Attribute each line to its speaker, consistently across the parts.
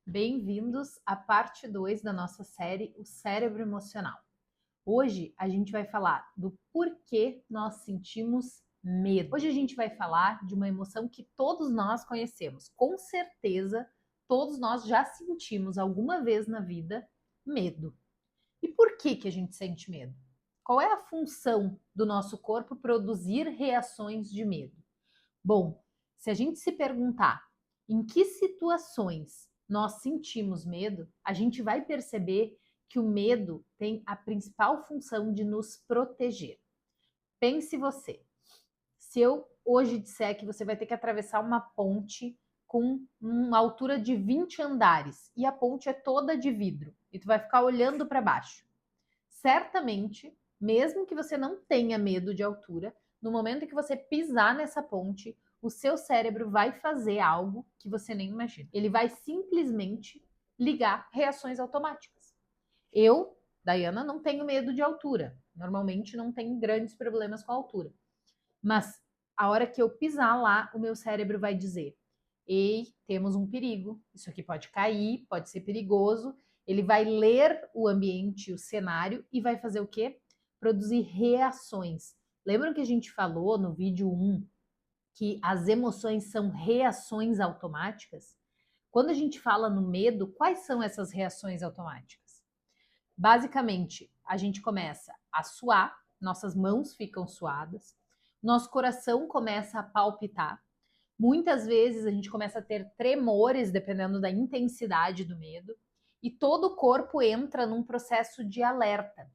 Speaker 1: Bem-vindos à parte 2 da nossa série O Cérebro Emocional. Hoje a gente vai falar do porquê nós sentimos medo. Hoje a gente vai falar de uma emoção que todos nós conhecemos. Com certeza, todos nós já sentimos alguma vez na vida medo. E por que a gente sente medo? Qual é a função do nosso corpo produzir reações de medo? Bom, se a gente se perguntar em que situações nós sentimos medo, a gente vai perceber que o medo tem a principal função de nos proteger. Pense você, se eu hoje disser que você vai ter que atravessar uma ponte com uma altura de 20 andares e a ponte é toda de vidro e tu vai ficar olhando para baixo, certamente, mesmo que você não tenha medo de altura, no momento em que você pisar nessa ponte, o seu cérebro vai fazer algo que você nem imagina. Ele vai simplesmente ligar reações automáticas. Eu, Dayana, não tenho medo de altura. Normalmente não tenho grandes problemas com a altura. Mas a hora que eu pisar lá, o meu cérebro vai dizer: ei, temos um perigo, isso aqui pode cair, pode ser perigoso. Ele vai ler o ambiente, o cenário e vai fazer o quê? Produzir reações. Lembram que a gente falou no vídeo 1 que as emoções são reações automáticas? Quando a gente fala no medo, quais são essas reações automáticas? Basicamente, a gente começa a suar, nossas mãos ficam suadas, nosso coração começa a palpitar. Muitas vezes a gente começa a ter tremores, dependendo da intensidade do medo, e todo o corpo entra num processo de alerta,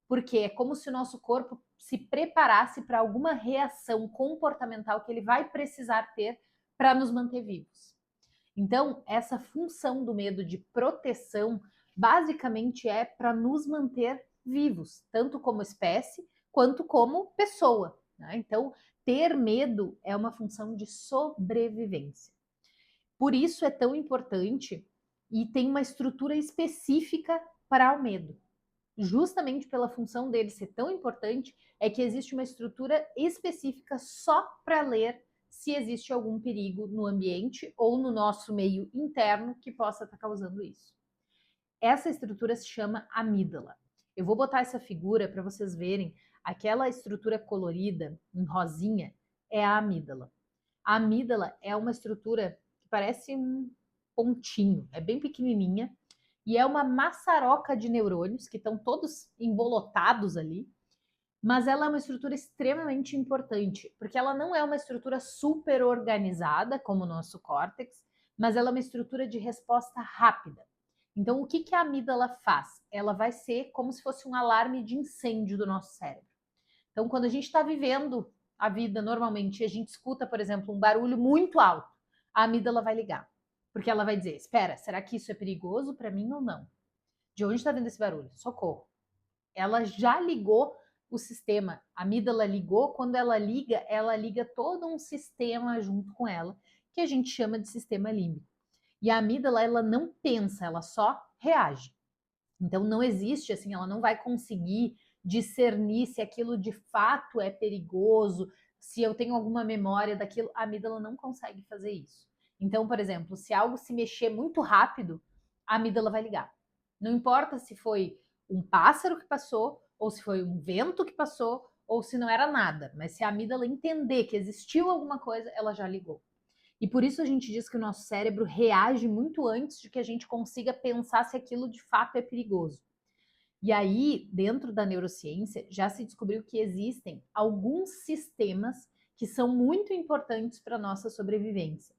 Speaker 1: porque é como se o nosso corpo se preparasse para alguma reação comportamental que ele vai precisar ter para nos manter vivos. Então, essa função do medo de proteção basicamente é para nos manter vivos, tanto como espécie quanto como pessoa, né? Então, ter medo é uma função de sobrevivência. Por isso é tão importante e tem uma estrutura específica para o medo. Justamente pela função dele ser tão importante, é que existe uma estrutura específica só para ler se existe algum perigo no ambiente ou no nosso meio interno que possa estar causando isso. Essa estrutura se chama amígdala. Eu vou botar essa figura para vocês verem. Aquela estrutura colorida em rosinha é a amígdala. A amígdala é uma estrutura que parece um pontinho, é bem pequenininha e é uma maçaroca de neurônios que estão todos embolotados ali, mas ela é uma estrutura extremamente importante, porque ela não é uma estrutura super organizada como o nosso córtex, mas ela é uma estrutura de resposta rápida. Então, o que a amígdala faz? Ela vai ser como se fosse um alarme de incêndio do nosso cérebro. Então, quando a gente está vivendo a vida normalmente e a gente escuta, por exemplo, um barulho muito alto, a amígdala vai ligar. Porque ela vai dizer: espera, será que isso é perigoso para mim ou não? De onde está vindo esse barulho? Socorro. Ela já ligou o sistema. A amígdala ligou, quando ela liga todo um sistema junto com ela, que a gente chama de sistema límbico. E a amígdala, ela não pensa, ela só reage. Então não existe assim, ela não vai conseguir discernir se aquilo de fato é perigoso, se eu tenho alguma memória daquilo, a amígdala não consegue fazer isso. Então, por exemplo, se algo se mexer muito rápido, a amígdala vai ligar. Não importa se foi um pássaro que passou, ou se foi um vento que passou, ou se não era nada, mas se a amígdala entender que existiu alguma coisa, ela já ligou. E por isso a gente diz que o nosso cérebro reage muito antes de que a gente consiga pensar se aquilo de fato é perigoso. E aí, dentro da neurociência, já se descobriu que existem alguns sistemas que são muito importantes para a nossa sobrevivência.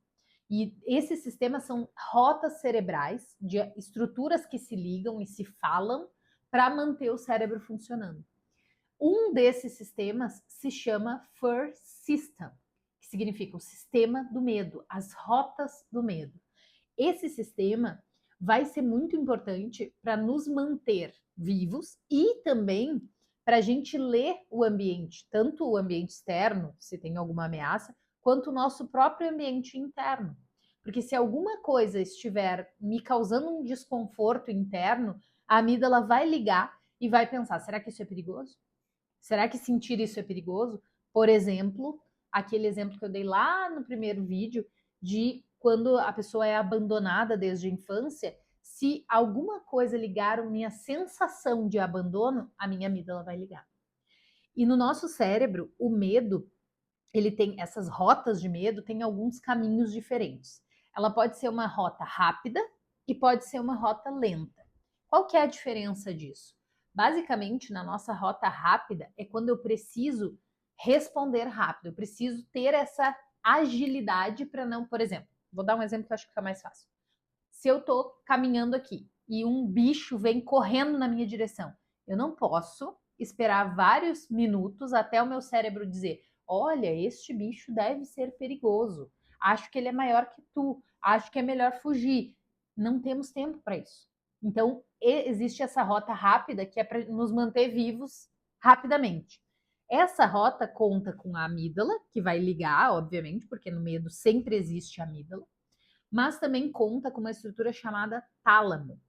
Speaker 1: E esses sistemas são rotas cerebrais, de estruturas que se ligam e se falam para manter o cérebro funcionando. Um desses sistemas se chama FIR System, que significa o sistema do medo, as rotas do medo. Esse sistema vai ser muito importante para nos manter vivos e também para a gente ler o ambiente, tanto o ambiente externo, se tem alguma ameaça, quanto o nosso próprio ambiente interno. Porque se alguma coisa estiver me causando um desconforto interno, a amígdala vai ligar e vai pensar: será que isso é perigoso? Será que sentir isso é perigoso? Por exemplo, aquele exemplo que eu dei lá no primeiro vídeo de quando a pessoa é abandonada desde a infância, se alguma coisa ligar a minha sensação de abandono, a minha amígdala vai ligar. E no nosso cérebro, o medo, ele tem essas rotas de medo, tem alguns caminhos diferentes. Ela pode ser uma rota rápida e pode ser uma rota lenta. Qual que é a diferença disso? Basicamente, na nossa rota rápida é quando eu preciso responder rápido, eu preciso ter essa agilidade para não, por exemplo, vou dar um exemplo que eu acho que fica mais fácil. Se eu estou caminhando aqui e um bicho vem correndo na minha direção, eu não posso esperar vários minutos até o meu cérebro dizer: olha, este bicho deve ser perigoso, acho que ele é maior que tu, acho que é melhor fugir. Não temos tempo para isso. Então, existe essa rota rápida que é para nos manter vivos rapidamente. Essa rota conta com a amígdala, que vai ligar, obviamente, porque no medo sempre existe a amígdala, mas também conta com uma estrutura chamada tálamo.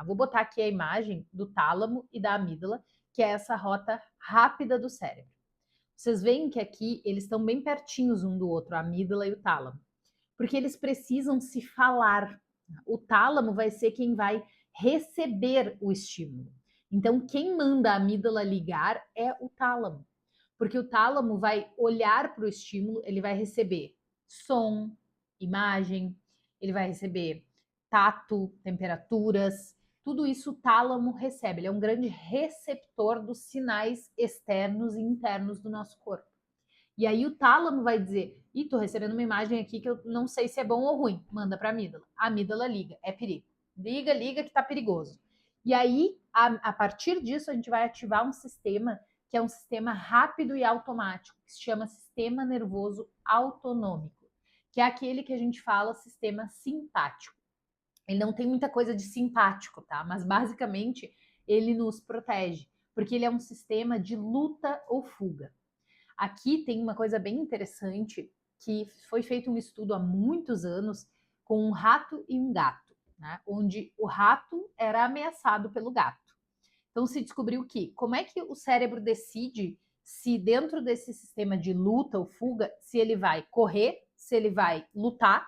Speaker 1: Vou botar aqui a imagem do tálamo e da amígdala, que é essa rota rápida do cérebro. Vocês veem que aqui eles estão bem pertinhos um do outro, a amígdala e o tálamo, porque eles precisam se falar. O tálamo vai ser quem vai receber o estímulo. Então, quem manda a amígdala ligar é o tálamo, porque o tálamo vai olhar para o estímulo, ele vai receber som, imagem, ele vai receber tato, temperaturas, tudo isso o tálamo recebe. Ele é um grande receptor dos sinais externos e internos do nosso corpo. E aí o tálamo vai dizer: ih, tô recebendo uma imagem aqui que eu não sei se é bom ou ruim. Manda para a amígdala. A amígdala liga, é perigo. Liga, liga que tá perigoso. E aí, a partir disso, a gente vai ativar um sistema que é um sistema rápido e automático, que se chama sistema nervoso autonômico, que é aquele que a gente fala sistema simpático. Ele não tem muita coisa de simpático, tá? Mas basicamente ele nos protege, porque ele é um sistema de luta ou fuga. Aqui tem uma coisa bem interessante, que foi feito um estudo há muitos anos com um rato e um gato, né? Onde o rato era ameaçado pelo gato. Então se descobriu que como é que o cérebro decide se dentro desse sistema de luta ou fuga, se ele vai correr, se ele vai lutar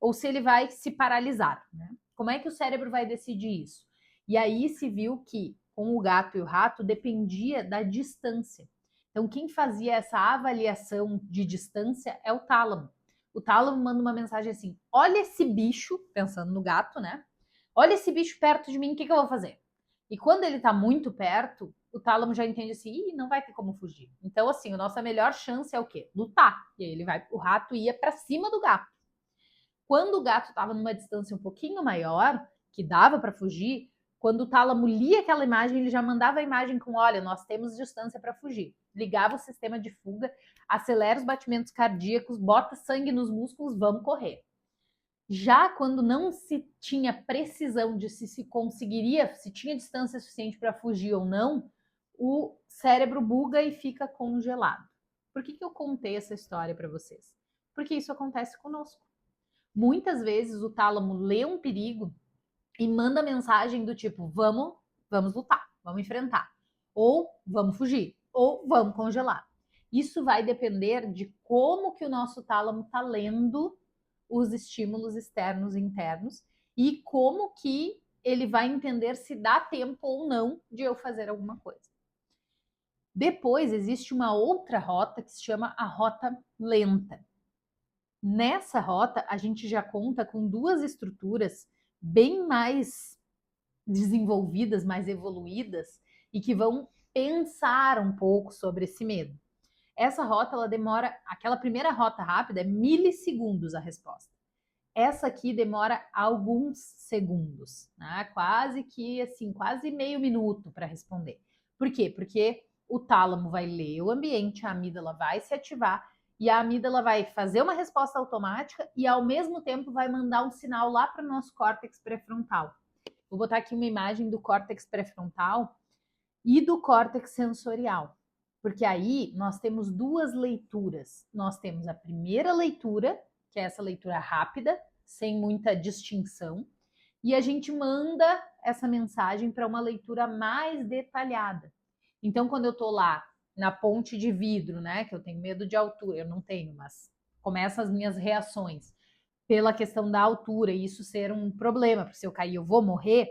Speaker 1: ou se ele vai se paralisar, né? Como é que o cérebro vai decidir isso? E aí se viu que com o gato e o rato dependia da distância. Então, quem fazia essa avaliação de distância é o tálamo. O tálamo manda uma mensagem assim: olha esse bicho, pensando no gato, né? Olha esse bicho perto de mim, o que eu vou fazer? E quando ele tá muito perto, o tálamo já entende assim: ih, não vai ter como fugir. Então, assim, a nossa melhor chance é o quê? Lutar. E aí o rato ia para cima do gato. Quando o gato estava numa distância um pouquinho maior, que dava para fugir, quando o tálamo lia aquela imagem, ele já mandava a imagem com: olha, nós temos distância para fugir. Ligava o sistema de fuga, acelera os batimentos cardíacos, bota sangue nos músculos, vamos correr. Já quando não se tinha precisão de se conseguiria, se tinha distância suficiente para fugir ou não, o cérebro buga e fica congelado. Por que eu contei essa história para vocês? Porque isso acontece conosco. Muitas vezes o tálamo lê um perigo e manda mensagem do tipo: vamos lutar, vamos enfrentar, ou vamos fugir, ou vamos congelar. Isso vai depender de como que o nosso tálamo está lendo os estímulos externos e internos e como que ele vai entender se dá tempo ou não de eu fazer alguma coisa. Depois existe uma outra rota que se chama a rota lenta. Nessa rota, a gente já conta com duas estruturas bem mais desenvolvidas, mais evoluídas e que vão pensar um pouco sobre esse medo. Essa rota, ela demora, aquela primeira rota rápida é milissegundos a resposta. Essa aqui demora alguns segundos, né? Quase que assim, quase meio minuto para responder. Por quê? Porque o tálamo vai ler o ambiente, a amígdala vai se ativar e a amígdala vai fazer uma resposta automática e ao mesmo tempo vai mandar um sinal lá para o nosso córtex pré-frontal. Vou botar aqui uma imagem do córtex pré-frontal e do córtex sensorial, porque aí nós temos duas leituras. Nós temos a primeira leitura, que é essa leitura rápida, sem muita distinção, e a gente manda essa mensagem para uma leitura mais detalhada. Então, quando eu estou lá na ponte de vidro, né, que eu tenho medo de altura, eu não tenho, mas começam as minhas reações. pela questão da altura e isso ser um problema, porque se eu cair eu vou morrer,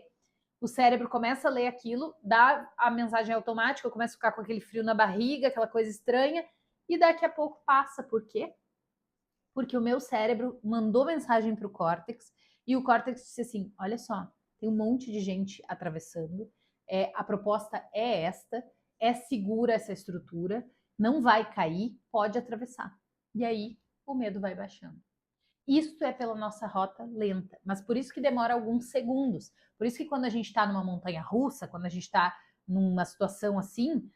Speaker 1: o cérebro começa a ler aquilo, dá a mensagem automática, eu começo a ficar com aquele frio na barriga, aquela coisa estranha, e daqui a pouco passa. Por quê? Porque o meu cérebro mandou mensagem para o córtex, e o córtex disse assim, olha só, tem um monte de gente atravessando, a proposta é esta, é segura essa estrutura, não vai cair, pode atravessar. E aí o medo vai baixando. Isso é pela nossa rota lenta, mas por isso que demora alguns segundos. Por isso que quando a gente está numa montanha russa, quando a gente está numa situação assim,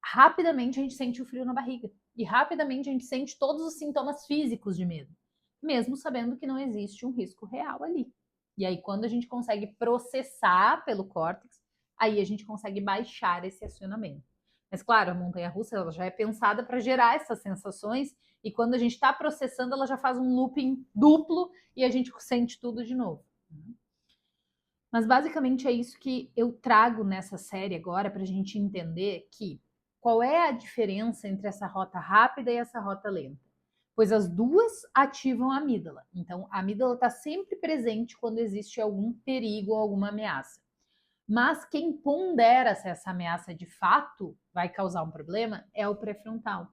Speaker 1: rapidamente a gente sente o frio na barriga. E rapidamente a gente sente todos os sintomas físicos de medo, mesmo sabendo que não existe um risco real ali. E aí, quando a gente consegue processar pelo córtex, aí a gente consegue baixar esse acionamento. Mas, claro, a montanha-russa ela já é pensada para gerar essas sensações, e quando a gente está processando, ela já faz um looping duplo e a gente sente tudo de novo. Mas, basicamente, é isso que eu trago nessa série agora, para a gente entender que qual é a diferença entre essa rota rápida e essa rota lenta? Pois as duas ativam a amígdala. Então, a amígdala está sempre presente quando existe algum perigo ou alguma ameaça. Mas quem pondera se essa ameaça de fato vai causar um problema é o pré-frontal.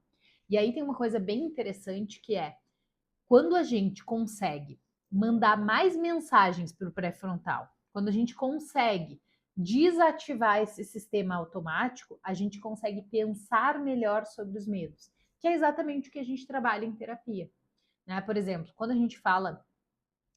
Speaker 1: E aí tem uma coisa bem interessante que é quando a gente consegue mandar mais mensagens para o pré-frontal, quando a gente consegue desativar esse sistema automático, a gente consegue pensar melhor sobre os medos, que é exatamente o que a gente trabalha em terapia. Né? Por exemplo, quando a gente fala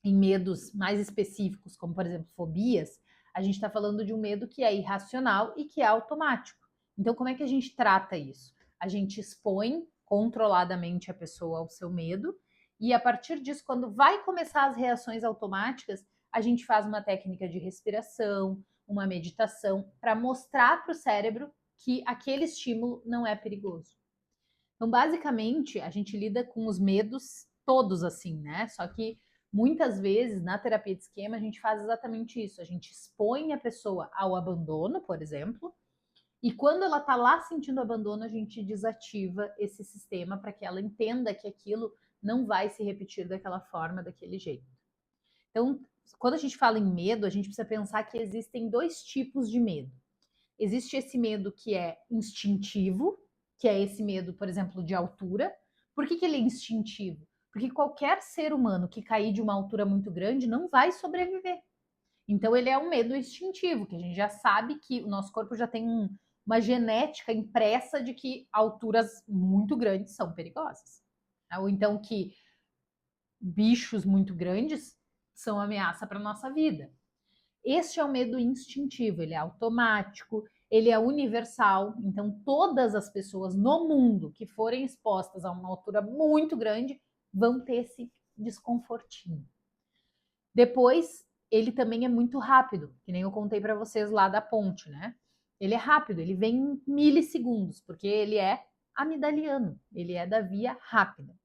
Speaker 1: em medos mais específicos, como por exemplo fobias, a gente está falando de um medo que é irracional e que é automático. Então, como é que a gente trata isso? A gente expõe controladamente a pessoa ao seu medo e a partir disso, quando vai começar as reações automáticas, a gente faz uma técnica de respiração, uma meditação para mostrar para o cérebro que aquele estímulo não é perigoso. Então, basicamente, a gente lida com os medos todos assim, né? Só que muitas vezes na terapia de esquema a gente faz exatamente isso. A gente expõe a pessoa ao abandono, por exemplo, e quando ela tá lá sentindo abandono, a gente desativa esse sistema para que ela entenda que aquilo não vai se repetir daquela forma, daquele jeito. Então, quando a gente fala em medo, a gente precisa pensar que existem dois tipos de medo. Existe esse medo que é instintivo, que é esse medo, por exemplo, de altura. Por que ele é instintivo? Porque qualquer ser humano que cair de uma altura muito grande não vai sobreviver. Então ele é um medo instintivo, que a gente já sabe que o nosso corpo já tem uma genética impressa de que alturas muito grandes são perigosas. Ou então que bichos muito grandes são ameaça para a nossa vida. Este é o medo instintivo, ele é automático, ele é universal, então todas as pessoas no mundo que forem expostas a uma altura muito grande vão ter esse desconfortinho. Depois, ele também é muito rápido, que nem eu contei para vocês lá da ponte, né? Ele é rápido, ele vem em milissegundos, porque ele é amidaliano, ele é da via rápida.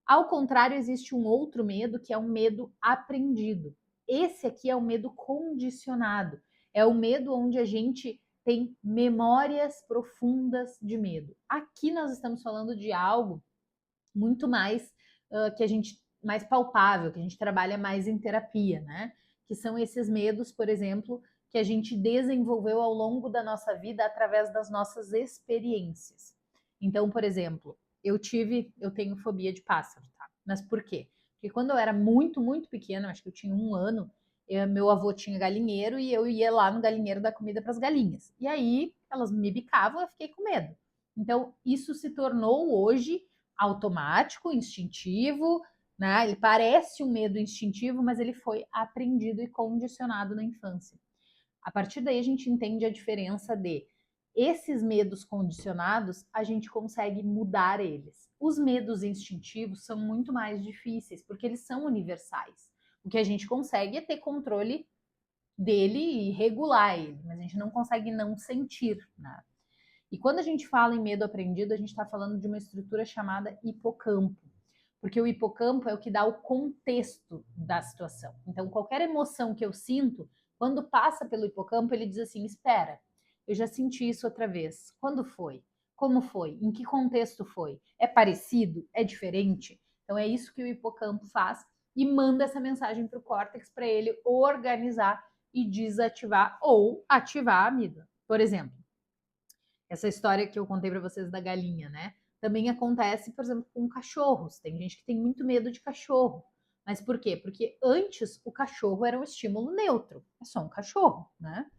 Speaker 1: Ao contrário, existe um outro medo que é um medo aprendido. Esse aqui é o medo condicionado. É o medo onde a gente tem memórias profundas de medo. Aqui nós estamos falando de algo muito mais que a gente mais palpável, que a gente trabalha mais em terapia, né? Que são esses medos, por exemplo, que a gente desenvolveu ao longo da nossa vida através das nossas experiências. Então, por exemplo, eu tenho fobia de pássaro, tá? Mas por quê? Porque quando eu era muito, muito pequena, acho que eu tinha 1 ano, meu avô tinha galinheiro e eu ia lá no galinheiro dar comida para as galinhas. E aí elas me bicavam, eu fiquei com medo. Então, isso se tornou hoje automático, instintivo, né? Ele parece um medo instintivo, mas ele foi aprendido e condicionado na infância. A partir daí a gente entende a diferença de esses medos condicionados, a gente consegue mudar eles. Os medos instintivos são muito mais difíceis, porque eles são universais. O que a gente consegue é ter controle dele e regular ele, mas a gente não consegue não sentir, né? E quando a gente fala em medo aprendido, a gente está falando de uma estrutura chamada hipocampo, porque o hipocampo é o que dá o contexto da situação. Então, qualquer emoção que eu sinto, quando passa pelo hipocampo, ele diz assim: espera, eu já senti isso outra vez. Quando foi? Como foi? Em que contexto foi? É parecido? É diferente? Então, é isso que o hipocampo faz e manda essa mensagem para o córtex para ele organizar e desativar ou ativar a amígdala. Por exemplo, essa história que eu contei para vocês da galinha, né? Também acontece, por exemplo, com cachorros. Tem gente que tem muito medo de cachorro. Mas por quê? Porque antes o cachorro era um estímulo neutro. É só um cachorro, né?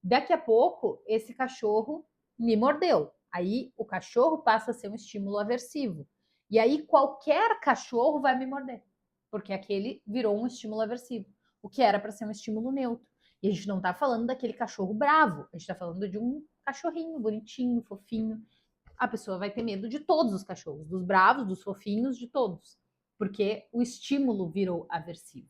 Speaker 1: Daqui a pouco, esse cachorro me mordeu. Aí o cachorro passa a ser um estímulo aversivo. E aí qualquer cachorro vai me morder, porque aquele virou um estímulo aversivo, o que era para ser um estímulo neutro. E a gente não está falando daquele cachorro bravo, a gente está falando de um cachorrinho bonitinho, fofinho. A pessoa vai ter medo de todos os cachorros, dos bravos, dos fofinhos, de todos, porque o estímulo virou aversivo.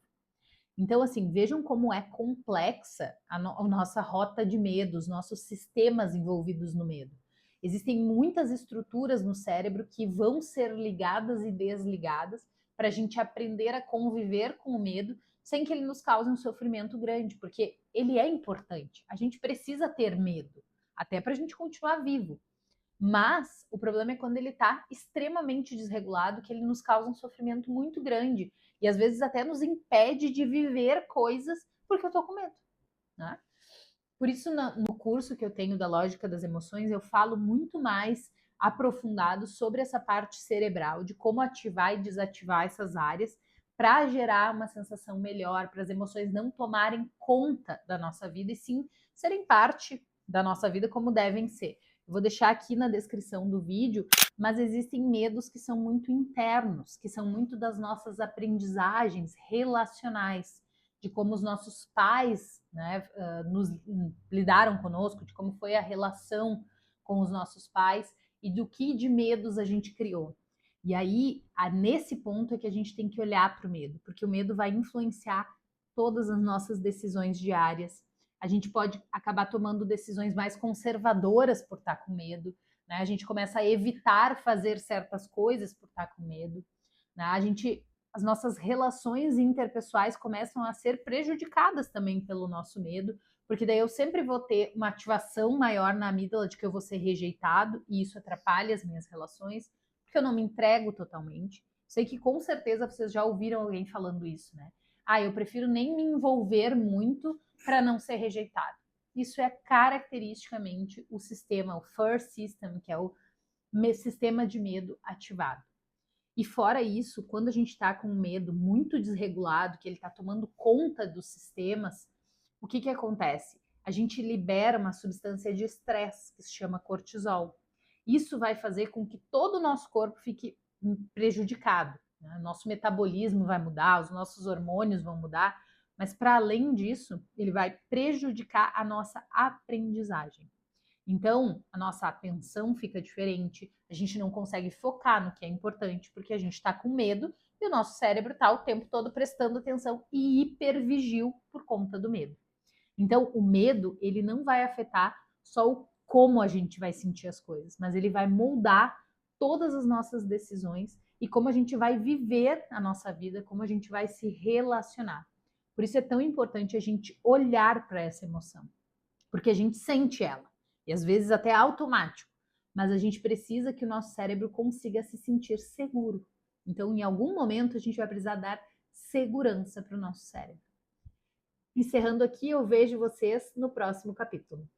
Speaker 1: Então, assim, vejam como é complexa a nossa rota de medo, os nossos sistemas envolvidos no medo. Existem muitas estruturas no cérebro que vão ser ligadas e desligadas para a gente aprender a conviver com o medo sem que ele nos cause um sofrimento grande, porque ele é importante. A gente precisa ter medo, até para a gente continuar vivo. Mas o problema é quando ele está extremamente desregulado, que ele nos causa um sofrimento muito grande e às vezes até nos impede de viver coisas porque eu estou com medo, né? Por isso, no curso que eu tenho da Lógica das Emoções, eu falo muito mais aprofundado sobre essa parte cerebral, de como ativar e desativar essas áreas para gerar uma sensação melhor, para as emoções não tomarem conta da nossa vida e sim serem parte da nossa vida como devem ser. Eu vou deixar aqui na descrição do vídeo, mas existem medos que são muito internos, que são muito das nossas aprendizagens relacionais, de como os nossos pais, né, lidaram conosco, de como foi a relação com os nossos pais e do que de medos a gente criou. E aí, nesse ponto é que a gente tem que olhar para o medo, porque o medo vai influenciar todas as nossas decisões diárias. A gente pode acabar tomando decisões mais conservadoras por estar com medo, né? A gente começa a evitar fazer certas coisas por estar com medo, né? As nossas relações interpessoais começam a ser prejudicadas também pelo nosso medo, porque daí eu sempre vou ter uma ativação maior na amígdala de que eu vou ser rejeitado e isso atrapalha as minhas relações, porque eu não me entrego totalmente. Sei que com certeza vocês já ouviram alguém falando isso, né? Eu prefiro nem me envolver muito para não ser rejeitado. Isso é caracteristicamente o sistema, o FIR System, que é o sistema de medo ativado. E fora isso, quando a gente está com um medo muito desregulado, que ele está tomando conta dos sistemas, o que acontece? A gente libera uma substância de estresse que se chama cortisol. Isso vai fazer com que todo o nosso corpo fique prejudicado, né? Nosso metabolismo vai mudar, os nossos hormônios vão mudar, mas para além disso, ele vai prejudicar a nossa aprendizagem. Então, a nossa atenção fica diferente, a gente não consegue focar no que é importante, porque a gente está com medo e o nosso cérebro está o tempo todo prestando atenção e hipervigil por conta do medo. Então, o medo, ele não vai afetar só o como a gente vai sentir as coisas, mas ele vai moldar todas as nossas decisões e como a gente vai viver a nossa vida, como a gente vai se relacionar. Por isso é tão importante a gente olhar para essa emoção, porque a gente sente ela. E às vezes até é automático, mas a gente precisa que o nosso cérebro consiga se sentir seguro. Então, em algum momento, a gente vai precisar dar segurança para o nosso cérebro. Encerrando aqui, eu vejo vocês no próximo capítulo.